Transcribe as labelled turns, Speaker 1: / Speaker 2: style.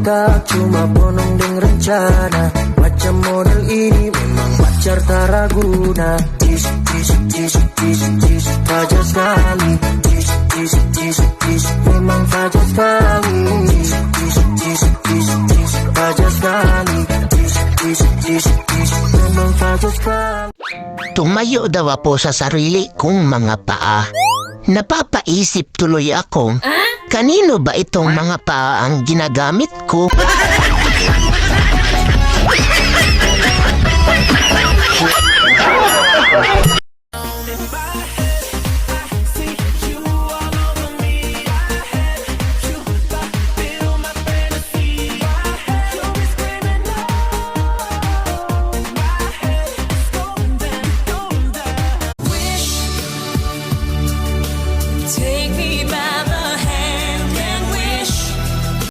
Speaker 1: pagka cuma bonong deng rencana. Macam model ini memang pacar tak raguna. Cis, cis, cis, cis, cis, fajar sekali. Cis, cis, cis, cis, memang fajar sekali. Cis, cis, cis, cis, cis, fajar sekali. Cis, cis, cis, cis, memang fajar sekali.
Speaker 2: Tumayo daw po sa sarili kong mga paa. Napapaisip tuloy ako, kanino ba itong mga paa ang ginagamit ko?